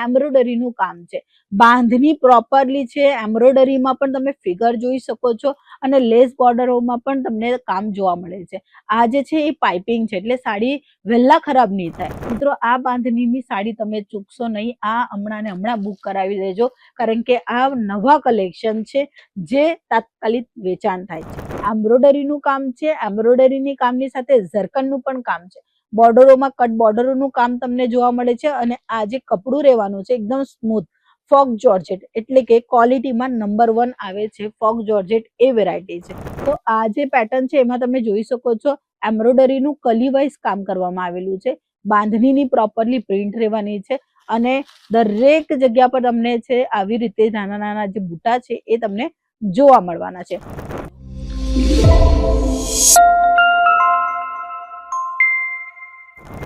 એમ્બ્રોઇડરીનું કામ છે, બાંધણી પ્રોપરલી છે, એમ્બ્રોઇડરીમાં પણ તમે ફિગર જોઈ શકો છો અને લેસ બોર્ડરોમાં પણ તમને કામ જોવા મળે છે. આ જે છે એ પાઇપિંગ છે, એટલે સાડી વહેલા ખરાબ નહીં થાય. મિત્રો, આ બાંધણીની સાડી તમે ચૂકશો નહીં. આ હમણાં ને હમણાં બુક કરાવી લેજો, કારણ કે આ નવા કલેક્શન છે જે તાત્કાલિક વેચાણ થાય છે. એમ્બ્રોઇડરીનું કામ છે, એમ્બ્રોઇડરીની કામની સાથે ઝરકનનું પણ કામ છે. બોર્ડરોમાં કટ બોર્ડરોનું કામ તમને જોવા મળે છે અને આ જે કપડું રહેવાનું છે એકદમ સ્મૂથ ફોક જોર્જેટ, એટલે કે ક્વોલિટીમાં નંબર 1 આવે છે ફોક જોર્જેટ, એ વેરાયટી છે. તો આ જે પેટર્ન છે એમાં તમે જોઈ શકો છો એમ્બ્રોઇડરીનું કલી વાઇઝ કામ કરવામાં આવેલું છે, બાંધણીની પ્રોપરલી પ્રિન્ટ રહેવાની છે અને દરેક જગ્યા પર તમને છે આવી રીતે નાના નાના જે બુટા છે એ તમને જોવા મળવાના છે.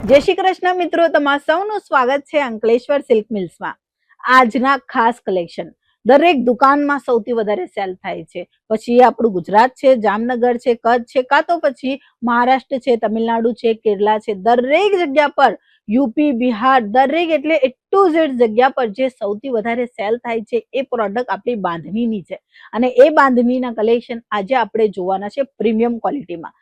જય શ્રી કૃષ્ણ મિત્રો, તમારા સૌનું સ્વાગત છે અંકલેશ્વર સિલ્ક મિલ્સમાં. આજના ખાસ કલેક્શન દરેક દુકાનમાં સૌથી વધારે સેલ થાય છે. પછી આપણું ગુજરાત છે, જામનગર છે, કચ્છ છે, કાં તો પછી મહારાષ્ટ્ર છે, તમિલનાડુ છે, કેરલા છે, દરેક જગ્યા પર યુપી, બિહાર, દરેક એટલે A to Z જગ્યા પર જે સૌથી વધારે સેલ થાય છે એ પ્રોડક્ટ આપણી બાંધણીની છે અને એ બાંધણીના કલેક્શન આજે આપણે જોવાના છે પ્રીમિયમ ક્વોલિટીમાં.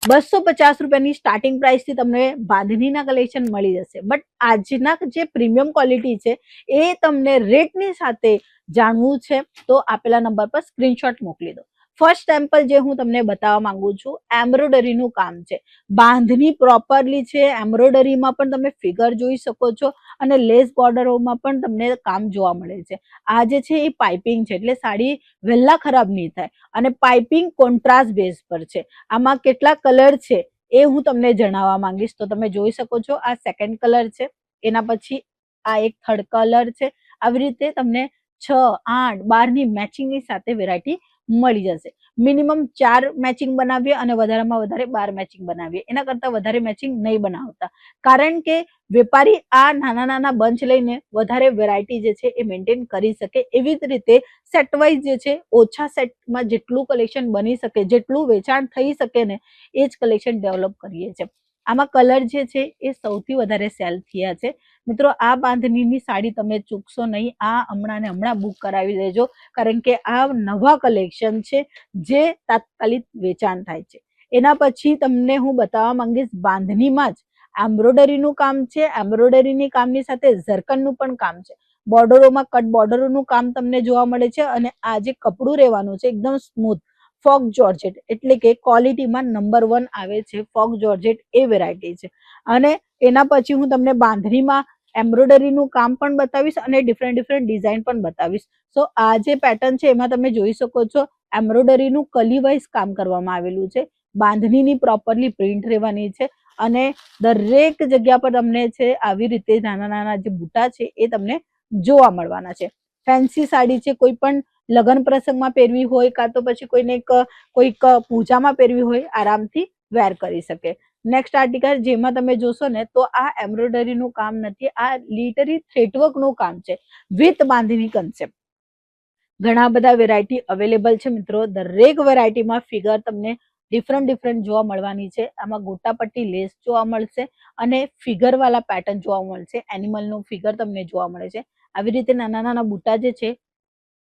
250 રૂપિયાની સ્ટાર્ટિંગ પ્રાઇસથી તમને બાંધણીના કલેક્શન મળી જશે. બટ આજના જે પ્રીમિયમ ક્વોલિટી છે એ તમને રેટની સાથે જાણવું છે તો આપેલા નંબર પર સ્ક્રીનશોટ મોકલી દો. ફર્સ્ટ સેમ્પલ જે હું તમને બતાવવા માંગુ છું, એમ્બ્રોઇડરીનું કામ છે, બાંધણી પ્રોપરલી છે, એમ્બ્રોઇડરીમાં પણ તમે ફિગર જોઈ શકો છો અને લેસ બોર્ડરોમાં પણ તમને કામ જોવા મળે છે. આ જે છે એ પાઇપિંગ છે, એટલે સાડી વહેલા ખરાબ નહીં થાય અને પાઇપિંગ કોન્ટ્રાસ્ટ બેઝ પર છે. આમાં કેટલા કલર છે એ હું તમને જણાવવા માંગીશ. તો તમે જોઈ શકો છો આ સેકન્ડ કલર છે, એના પછી આ એક થર્ડ કલર છે. આવી રીતે તમને 6, 8, 12ની મેચિંગની સાથે વેરાયટી મળી જશે. મિનિમમ 4 મેચિંગ બનાવીએ અને વધારેમાં વધારે 12 મેચિંગ બનાવીએ, એના કરતા વધારે મેચિંગ નહીં બનાવતા, કારણ કે વેપારી આ નાના નાના બંચ લઈને વધારે વેરાયટી જે છે એ મેન્ટેન કરી શકે. એવી જ રીતે સેટ વાઇઝ જે છે ઓછા સેટમાં જેટલું કલેક્શન બની શકે, જેટલું વેચાણ થઈ શકે ને એ જ કલેક્શન ડેવલપ કરીએ છીએ. આમાં કલર જે છે એ સૌથી વધારે સેલ થયા છે. મિત્રો, આ બાંધણીની સાડી તમે ચૂકશો નહીં. આ હમણાં ને હમણાં બુક કરાવી લેજો, કારણ કે આ નવા કલેક્શન છે જે તાત્કાલિક વેચાણ થાય છે. એના પછી તમને હું બતાવવા માંગીશ બાંધણીમાં જ એમ્બ્રોઇડરીનું કામ છે, એમ્બ્રોઇડરીની કામની સાથે ઝરકનનું પણ કામ છે. બોર્ડરોમાં કટ બોર્ડરોનું કામ તમને જોવા મળે છે અને આ જે કપડું રહેવાનું છે એકદમ સ્મૂથ ફોક જોર્જેટ, એટલે કે ક્વોલિટીમાં નંબર 1 આવે છે ફોક જોર્જેટ, એ વેરાયટી છે. અને એના પછી હું તમને બાંધણીમાં એમ્બ્રોઇડરીનું કામ પણ બતાવીશ અને ડિફરન્ટ ડિઝાઇન પણ બતાવીશ. સો આ જે પેટર્ન છે એમાં તમે જોઈ શકો છો એમ્બ્રોઇડરીનું કલી વાઇઝ કામ કરવામાં આવેલું છે, બાંધણીની પ્રોપરલી પ્રિન્ટ રહેવાની છે અને દરેક જગ્યા પર તમને છે આવી રીતે નાના નાના જે બુટા છે એ તમને જોવા મળવાના છે. ફેન્સી સાડી છે, કોઈ પણ લગ્ન પ્રસંગમાં પહેરવી હોય કાં તો પછી કોઈક પૂજામાં પહેરવી હોય, આરામથી વેર કરી શકે. નેક્સ્ટ આર્ટિકલ જેમાં તમે જોશો ને તો આ એમ્બ્રોઇડરીનું કામ નથી, આ લિટરી થ્રેડવર્કનું કામ છે વિથ બાંધણી કન્સેપ્ટ. ઘણા બધા વેરાયટી અવેલેબલ છે મિત્રો. દરેક વેરાયટીમાં ફિગર તમને ડિફરન્ટ જોવા મળવાની છે. આમાં ગોટાપટ્ટી લેસ જોવા મળશે અને ફિગર વાળા પેટર્ન જોવા મળશે. એનિમલનું ફિગર તમને જોવા મળે છે. આવી રીતે નાના નાના બુટા જે છે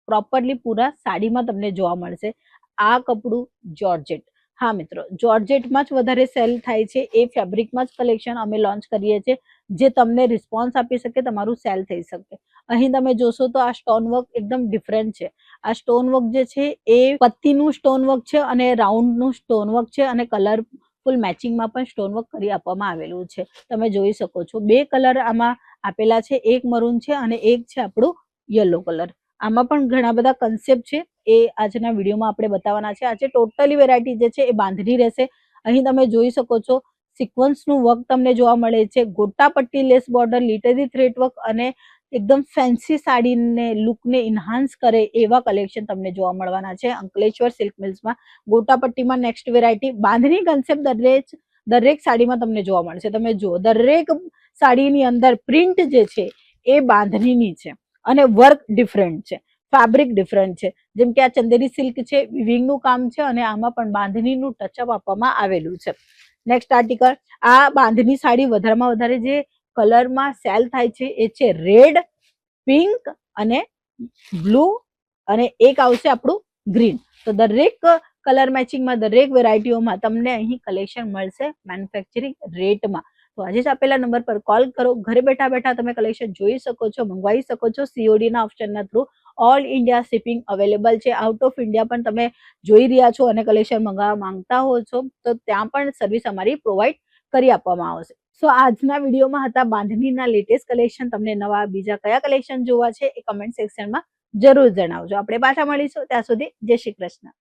પ્રોપરલી પૂરા સાડીમાં તમને જોવા મળશે. આ કપડું જોર્જેટ, હા મિત્રો, જોર્જેટમાં જ વધારે સેલ થાય છે. એ ફેબ્રિકમાં જ કલેક્શન અમે લોન્ચ કરીએ છીએ જે તમને રિસ્પોન્સ આપી શકે, તમારું સેલ થઈ શકે. અહીં તમે જોશો તો આ સ્ટોન વર્ક એકદમ ડિફરન્ટ છે. આ સ્ટોન વર્ક જે છે એ પત્તીનું સ્ટોન વર્ક છે અને રાઉન્ડનું સ્ટોન વર્ક છે અને કલરફુલ મેચિંગમાં પણ સ્ટોન વર્ક કરી આપવામાં આવેલું છે. તમે જોઈ શકો છો 2 કલર આમાં આપેલા છે, એક મરૂન છે અને એક છે આપણું યલો કલર. આમાં પણ ઘણા બધા કન્સેપ્ટ છે, એ આજના વિડીયોમાં આપણે બતાવવાના છે. આજે ટોટલી વેરાયટી જે છે એ બાંધણી રહેશે. અહીં તમે જોઈ શકો છો સિક્વન્સનું વર્ક તમને જોવા મળે છે, ગોટાપટ્ટી લેસ બોર્ડર, લિટરી થ્રેડ વર્ક અને એકદમ ફેન્સી સાડીને લુકને ઇન્હાન્સ કરે એવા કલેક્શન તમને જોવા મળવાના છે અંકલેશ્વર સિલ્ક મિલ્સમાં. ગોટાપટ્ટીમાં નેક્સ્ટ વેરાયટી બાંધણી કન્સેપ્ટ દરેક સાડીમાં તમને જોવા મળશે. તમે જુઓ દરેક સાડીની અંદર પ્રિન્ટ જે છે એ બાંધણીની છે અને વર્ક ડિફરન્ટ છે, ફેબ્રિક ડિફરન્ટ છે. જેમ કે આ ચંદેરી સિલ્ક છે, વિવિંગનું કામ છે અને આમાં પણ બાંધણીનું ટચઅપ આપવામાં આવેલું છે. નેક્સ્ટ આર્ટિકલ, આ બાંધણી સાડી વધારેમાં વધારે જે કલરમાં સેલ થાય છે એ છે રેડ, પિંક અને બ્લુ અને એક આવશે આપણું ગ્રીન. તો દરેક કલર મેચિંગમાં દરેક વેરાયટીઓમાં તમને અહીં કલેક્શન મળશે મેન્યુફેક્ચરિંગ રેટમાં. તો આજે જ આપેલા નંબર પર કોલ કરો, ઘરે બેઠા બેઠા તમે કલેક્શન જોઈ શકો છો, મંગવાઈ શકો છો. COD ના ઓપ્શનના through all India shipping available છે. આઉટ ઓફ ઇન્ડિયા પણ તમે જોઈ રહ્યા છો અને કલેક્શન મંગાવવા માંગતા હો છો તો ત્યાં પણ સર્વિસ અમારી પ્રોવાઈડ કરી આપવામાં આવશે. સો આજના વિડીયોમાં હતા બાંધણીના લેટેસ્ટ કલેક્શન. તમને નવા બીજા કયા કલેક્શન જોવા છે એ કમેન્ટ સેક્શનમાં જરૂર જણાવજો. આપણે પાછા મળીશું, ત્યાં સુધી જય શ્રી કૃષ્ણ.